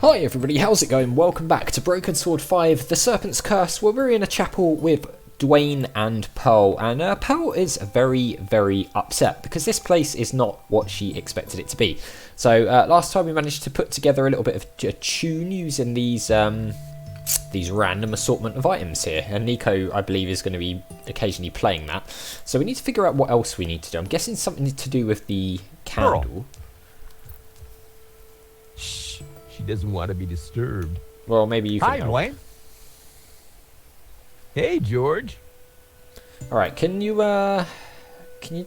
Hi everybody, how's it going? Welcome back to Broken Sword 5, The Serpent's Curse, where we're in a chapel with Dwayne and Pearl, and Pearl is very, very upset because this place is not what she expected it to be. So last time we managed to put together a little bit of a tune using these random assortment of items here, and Nico, I believe, is going to be occasionally playing that. So we need to figure out what else we need to do. I'm guessing something to do with the candle. Pearl. Shh. She doesn't want to be disturbed. Well, maybe you can Hi, help. Dwayne. Hey, George. Alright, can you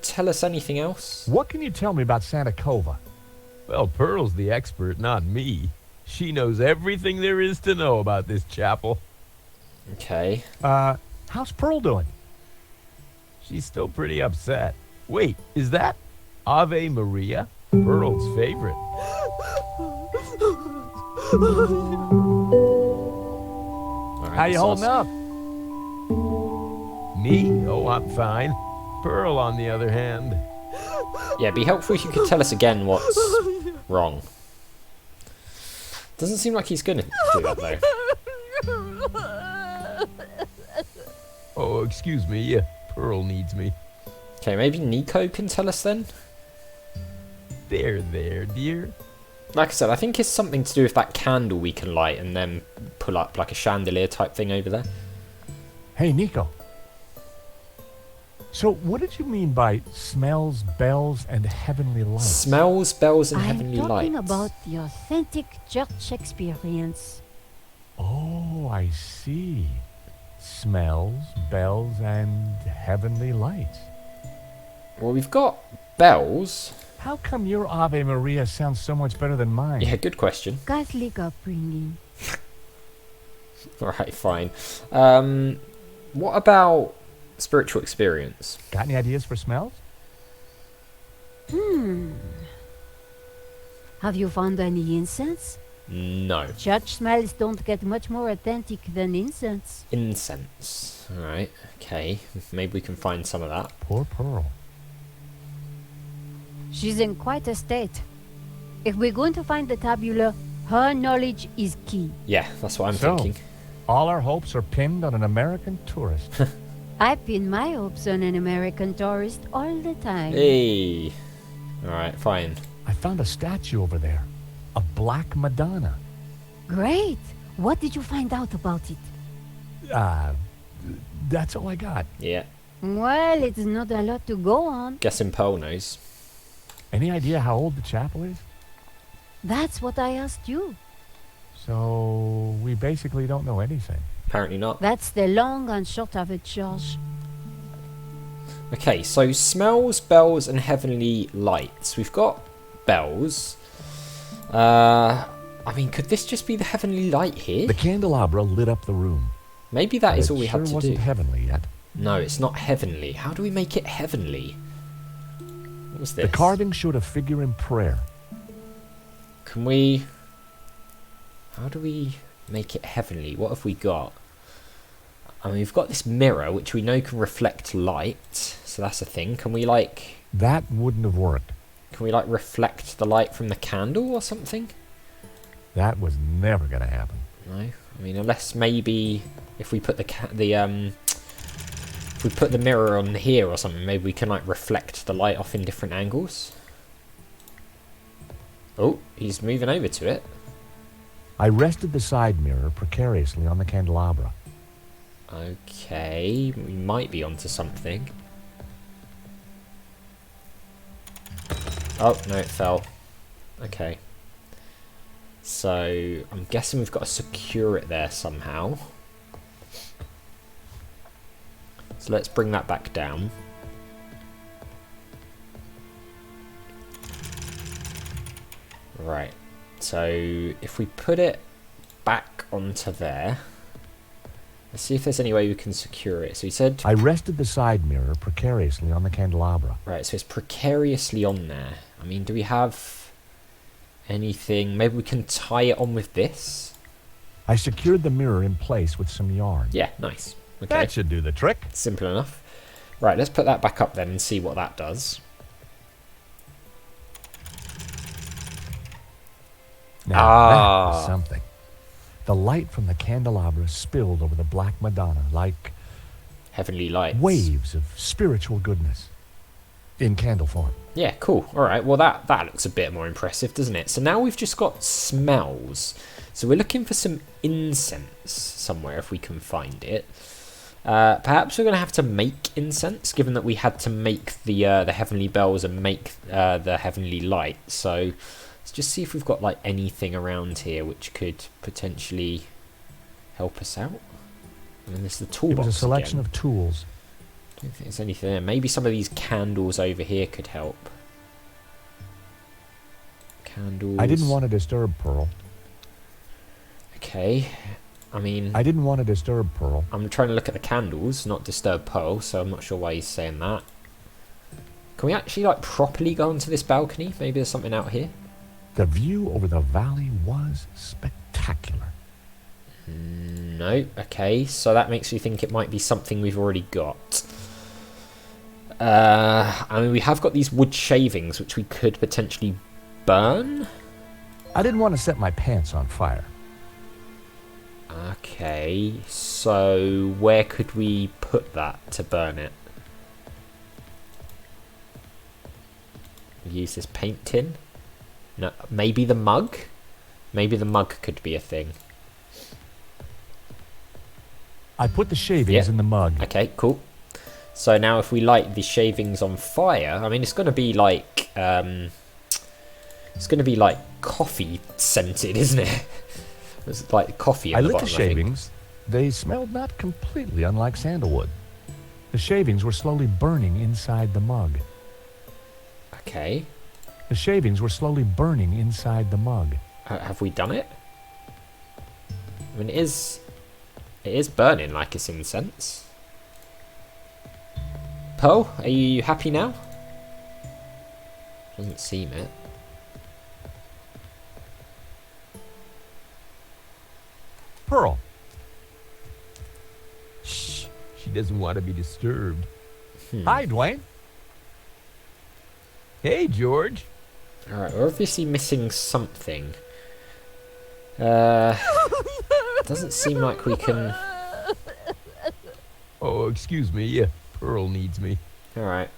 tell us anything else? What can you tell me about Santa Cova? Well, Pearl's the expert, not me. She knows everything there is to know about this chapel. Okay. How's Pearl doing? She's still pretty upset. Wait, is that Ave Maria? Pearl's favorite. Alright, How you holding up? Me? Oh, I'm fine. Pearl, on the other hand. Yeah, it'd be helpful if you could tell us again what's wrong. Doesn't seem like he's gonna do that though. Oh, excuse me. Pearl needs me. Okay, maybe Nico can tell us then? There, dear. Like I said, I think it's something to do with that candle we can light and then pull up like a chandelier type thing over there. Hey, Nico. So, what did you mean by smells, bells, and heavenly lights? Smells, bells, and I'm heavenly talking lights. about the authentic church experience. Oh, I see. Smells, bells, and heavenly lights. Well, we've got bells. How come your Ave Maria sounds so much better than mine? Yeah, good question. Catholic upbringing. Alright, fine. What about spiritual experience? Got any ideas for smells? Have you found any incense? No. Church smells don't get much more authentic than incense. Incense. Alright, okay. Maybe we can find some of that. Poor Pearl. She's in quite a state. If we're going to find the tabula, her knowledge is key. Yeah, that's what I'm So, thinking. all our hopes are pinned on an American tourist. I pin my hopes on an American tourist all the time. Hey. Alright, fine. I found a statue over there. A black Madonna. Great! What did you find out about it? That's all I got. Yeah. Well, it's not a lot to go on. Guessing Pearl knows. Any idea how old the chapel is? That's what I asked you. So, we basically don't know anything. Apparently not. That's the long and short of it, George. Okay, so smells, bells, and heavenly lights. We've got bells. I mean, could this just be the heavenly light here? The candelabra lit up the room. Maybe that is But all we it sure have to wasn't do. heavenly yet. No, it's not heavenly. How do we make it heavenly? What was this? The carving showed a figure in prayer. Can we... How do we make it heavenly? What have we got? I mean, we've got this mirror, which we know can reflect light. So that's a thing. Can we, like... That wouldn't have worked. Can we, like, reflect the light from the candle or something? That was never going to happen. No? I mean, unless maybe if we put if we put the mirror on here or something, maybe we can, like, reflect the light off in different angles. Oh, he's moving over to it. I rested the side mirror precariously on the candelabra. Okay, we might be onto something. Oh, no, it fell. Okay. So, I'm guessing we've got to secure it there somehow. So let's bring that back down. Right. So, if we put it back onto there... Let's see if there's any way we can secure it. So he said... I rested the side mirror precariously on the candelabra. Right, so it's precariously on there. I mean, do we have anything? Maybe we can tie it on with this? I secured the mirror in place with some yarn. Yeah, nice. Okay, That should do the trick. simple enough. Right, let's put that back up then and see what that does. Now that was something. The light from the candelabra spilled over the Black Madonna like Heavenly lights. waves of spiritual goodness in candle form. Yeah, cool. All right, well, that looks a bit more impressive, doesn't it? So now we've just got smells. So we're looking for some incense somewhere, if we can find it. Perhaps we're going to have to make incense, given that we had to make the heavenly bells and make the heavenly light. So let's just see if we've got like anything around here which could potentially help us out. I mean, there's the toolbox. It was a selection of tools. I don't think there's anything there. Maybe some of these candles over here could help. Candles. I didn't want to disturb Pearl. Okay. I mean, I didn't want to disturb Pearl. I'm trying to look at the candles, not disturb Pearl, so I'm not sure why he's saying that. Can we actually like properly go onto this balcony? Maybe there's something out here. The view over the valley was spectacular. No. Okay, so that makes me think it might be something we've already got. I mean, we have got these wood shavings, which we could potentially burn. I didn't want to set my pants on fire. Okay, so where could we put that to burn it? Use this paint tin? No, maybe the mug? Maybe the mug could be a thing. I put the shavings in the mug. Okay, cool. So now if we light the shavings on fire, I mean, it's going to be like, coffee scented, isn't it? It's like coffee at the bottom, I lit the shavings. They smelled not completely unlike sandalwood. The shavings were slowly burning inside the mug. Okay. The shavings were slowly burning inside the mug. Have we done it? I mean, it is burning like it's incense. Pearl, are you happy now? Doesn't seem it. Pearl. Shh. She doesn't want to be disturbed. Hi, Dwayne. Hey, George. Alright, we're obviously missing something. Doesn't seem like we can... Oh, excuse me. Yeah, Pearl needs me. Alright.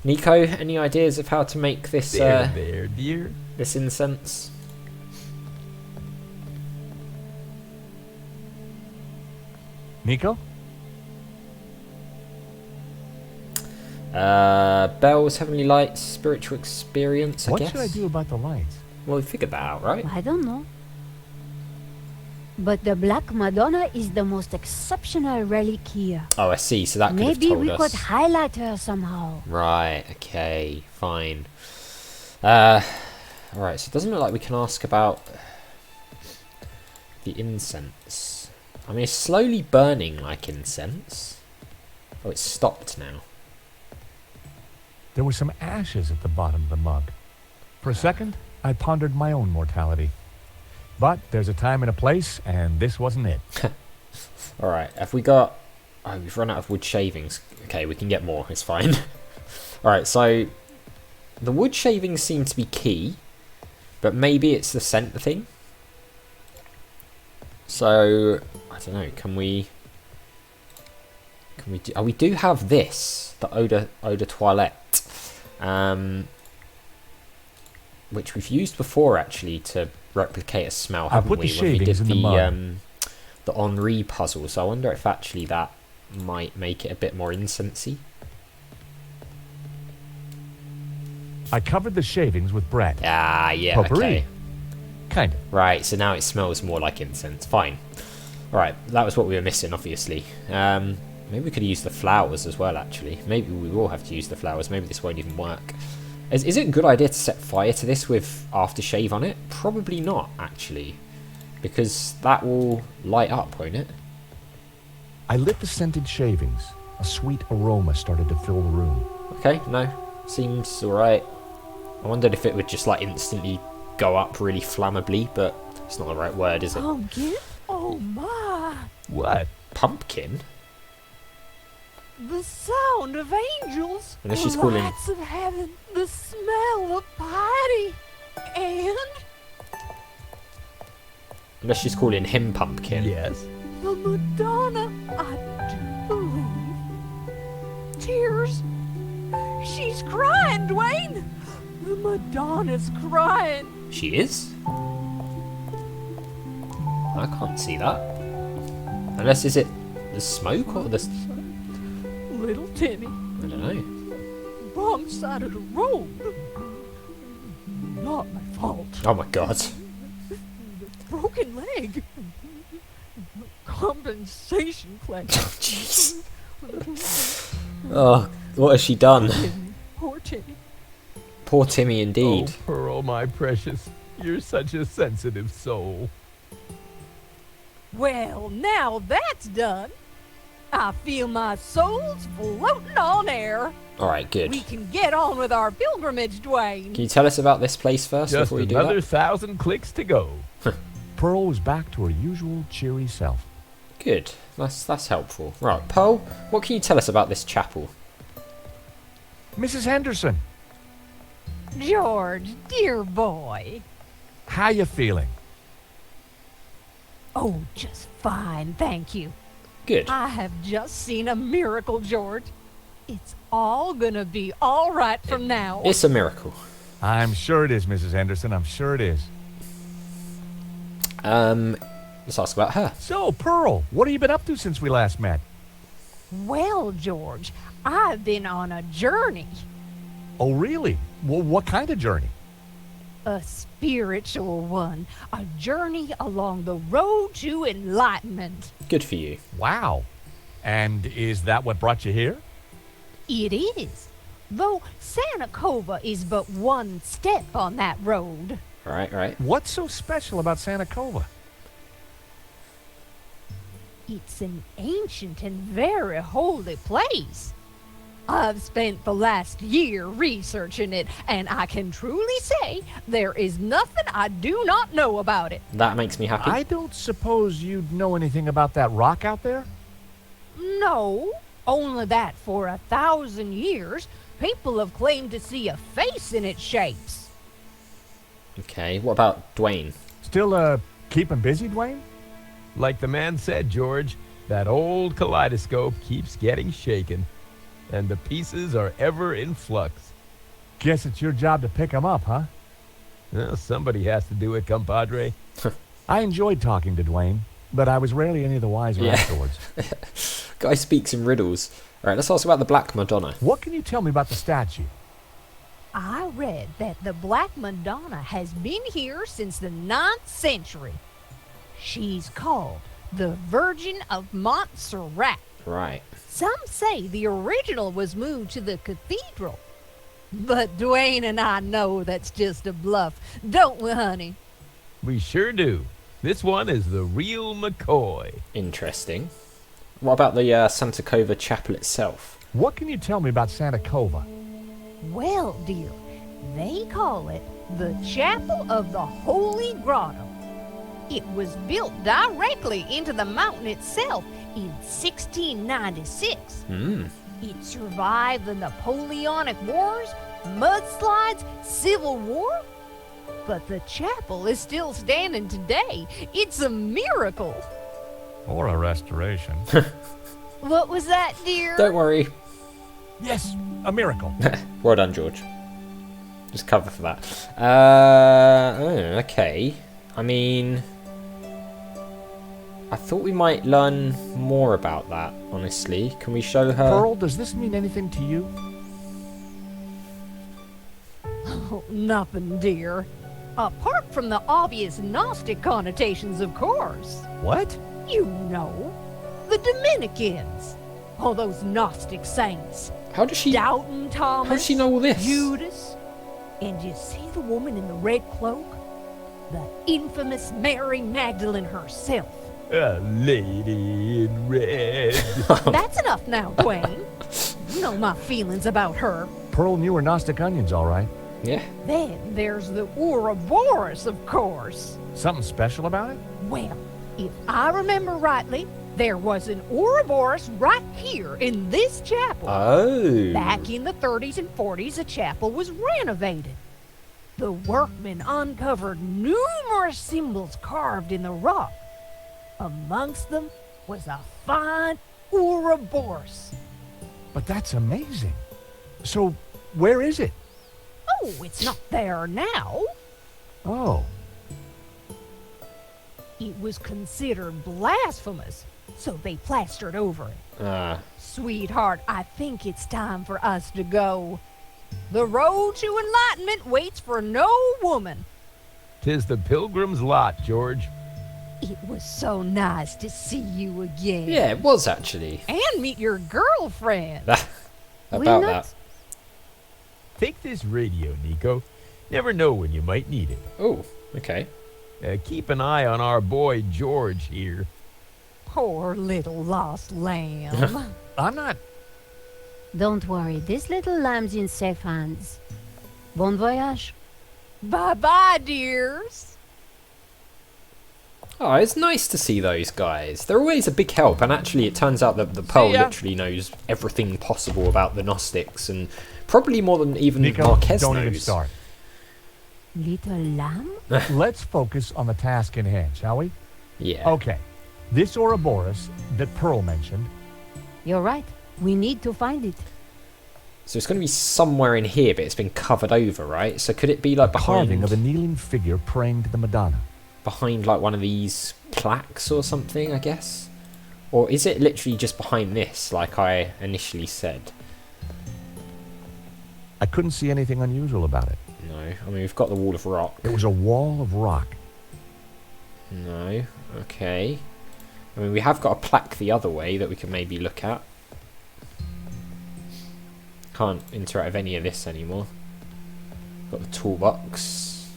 Nico, any ideas of how to make this There, dear. this incense? Nico? Bells, heavenly lights, spiritual experience, I What guess. should I do about the lights? Well, we figured that out, right? I don't know. But the Black Madonna is the most exceptional relic here. Oh, I see. So that could have Maybe told we us. could highlight her somehow. Right, okay, fine. Alright, so it doesn't look like we can ask about the incense. I mean, it's slowly burning like incense. Oh, it's stopped now. There were some ashes at the bottom of the mug. For a second, I pondered my own mortality. But there's a time and a place, and this wasn't it. Alright, have we got... Oh, we've run out of wood shavings. Okay, we can get more, it's fine. Alright, so... The wood shavings seem to be key, but maybe it's the scent thing. So, I don't know, can we do... Oh, we do have this, the Eau de Toilette. Which we've used before, actually, to replicate a smell, haven't put we? the When we did shavings in the mug. the Henri puzzle. So I wonder if actually that might make it a bit more incensey. I covered the shavings with bread. Ah, yeah, Potpourri. okay. Kind of. Right, so now it smells more like incense. Fine. Alright, that was what we were missing, obviously. Maybe we could use the flowers as well, actually. Maybe we will have to use the flowers. Maybe this won't even work. Is it a good idea to set fire to this with aftershave on it? Probably not, actually. Because that will light up, won't it? I lit the scented shavings. A sweet aroma started to fill the room. Okay, no. Seems alright. I wondered if it would just like instantly go up really flammably, but it's not the right word, is it? Pumpkin? Oh my! What? Pumpkin? The sound of angels, Unless the she's calling- lights of heaven, the smell of piety, and Unless she's calling him Pumpkin. Yes. The Madonna, I do believe. Tears. She's crying, Dwayne. The Madonna's crying. She is? I can't see that. Unless, is it the smoke or the... Little Timmy, I don't know. wrong side of the road. Not my fault. Oh my god. Broken leg. Compensation claim. Jeez. Oh, what has she done? Poor Timmy. Poor Timmy indeed. Oh, Pearl, my precious. You're such a sensitive soul. Well, now that's done. I feel my soul's floating on air. Alright, good. We can get on with our pilgrimage, Dwayne. Can you tell us about this place first Just before you do another that? 1,000 clicks to go. Pearl was back to her usual cheery self. Good. That's helpful. Right, Pearl, what can you tell us about this chapel? Mrs. Henderson, George, dear boy. how you feeling? Oh, just fine, thank you. Good. I have just seen a miracle, George. It's all gonna be all right from now. It's a miracle. I'm sure it is, Mrs. Henderson. I'm sure it is. Let's ask about her. So, Pearl, what have you been up to since we last met? Well, George, I've been on a journey. Oh, really? Well, what kind of journey? A spiritual one. A journey along the road to enlightenment. Good for you. Wow. And is that what brought you here? It is. Though Santa Cova is but one step on that road. Right. What's so special about Santa Cova? It's an ancient and very holy place. I've spent the last year researching it, and I can truly say there is nothing I do not know about it. That makes me happy. I don't suppose you'd know anything about that rock out there? No, only that for 1,000 years, people have claimed to see a face in its shapes. Okay, what about Dwayne? Still, keeping busy, Dwayne? Like the man said, George, that old kaleidoscope keeps getting shaken, and the pieces are ever in flux. Guess it's your job to pick 'em up, huh? Well, somebody has to do it, compadre. I enjoyed talking to Dwayne, but I was rarely any the wiser Yeah. afterwards. Guy speaks in riddles. Alright, let's ask about the Black Madonna. What can you tell me about the statue? I read that the Black Madonna has been here since the 9th century. She's called the Virgin of Montserrat. Right. Some say the original was moved to the cathedral. But Dwayne and I know that's just a bluff, don't we, honey? We sure do. This one is the real McCoy. Interesting. What about the Santa Cova Chapel itself? What can you tell me about Santa Cova? Well, dear, they call it the Chapel of the Holy Grotto. It was built directly into the mountain itself in 1696. It survived the Napoleonic Wars, mudslides, Civil War. But the chapel is still standing today. It's a miracle. Or a restoration. What was that, dear? Don't worry. Yes, a miracle. Well done, George. Just cover for that. Okay. I mean, I thought we might learn more about that, honestly. Can we show her? Pearl, does this mean anything to you? Oh, nothing, dear. Apart from the obvious Gnostic connotations, of course. What? You know, the Dominicans. All those Gnostic saints. How does she? Doubting Thomas. How does she know all this? Judas. And you see the woman in the red cloak? The infamous Mary Magdalene herself. A lady in red. That's enough now, Dwayne. You know my feelings about her. Pearl knew her Gnostic onions, all right. Yeah. Then there's the Ouroboros, of course. Something special about it? Well, if I remember rightly, there was an Ouroboros right here in this chapel. Oh. Back in the 30s and 40s, the chapel was renovated. The workmen uncovered numerous symbols carved in the rock. Amongst them was a fine Ouroboros. But that's amazing. So, where is it? Oh, it's not there now. Oh, It was considered blasphemous, so they plastered over it. Sweetheart, I think it's time for us to go. The road to enlightenment waits for no woman. 'Tis the pilgrim's lot, George. It was so nice to see you again. Yeah, it was actually. And meet your girlfriend. About that. Take this radio, Nico. Never know when you might need it. Oh, okay. Keep an eye on our boy George here. Poor little lost lamb. I'm not... Don't worry, this little lamb's in safe hands. Bon voyage. Bye-bye, dears. Oh, it's nice to see those guys. They're always a big help, and actually it turns out that the Pearl ya. literally knows everything possible about the Gnostics, and probably more than even Nico, Marquez don't knows. even start. Little lamb? Let's focus on the task in hand, shall we? Yeah. Okay. This Ouroboros that Pearl mentioned, You're right. We need to find it. So it's going to be somewhere in here, but it's been covered over, right? So could it be like carving behind, of a kneeling figure praying to the Madonna. behind like one of these plaques or something, I guess? Or is it literally just behind this, like I initially said? I couldn't see anything unusual about it. No. I mean, we've got the wall of rock. It was a wall of rock. No. Okay. I mean, we have got a plaque the other way that we can maybe look at. Can't interact with any of this anymore. Got the toolbox.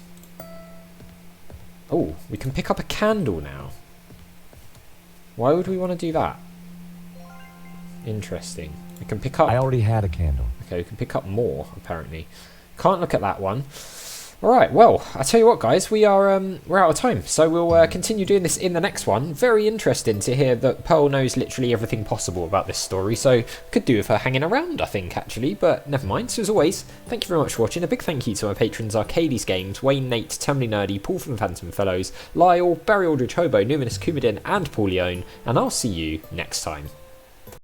Oh, we can pick up a candle now. Why would we want to do that? Interesting. We can pick up... I already had a candle. Okay, we can pick up more, apparently. Can't look at that one. Alright, well, I tell you what, guys, we're out of time, so we'll continue doing this in the next one. Very interesting to hear that Pearl knows literally everything possible about this story, so could do with her hanging around, I think, actually, but never mind. So as always, thank you very much for watching. A big thank you to my patrons Arcades Games, Wayne, Nate, Terminally Nerdy, Paul from Phantom Fellows, Lyle, Barry Aldridge Hobo, Numinous Coumadin, and Paul Leone, and I'll see you next time.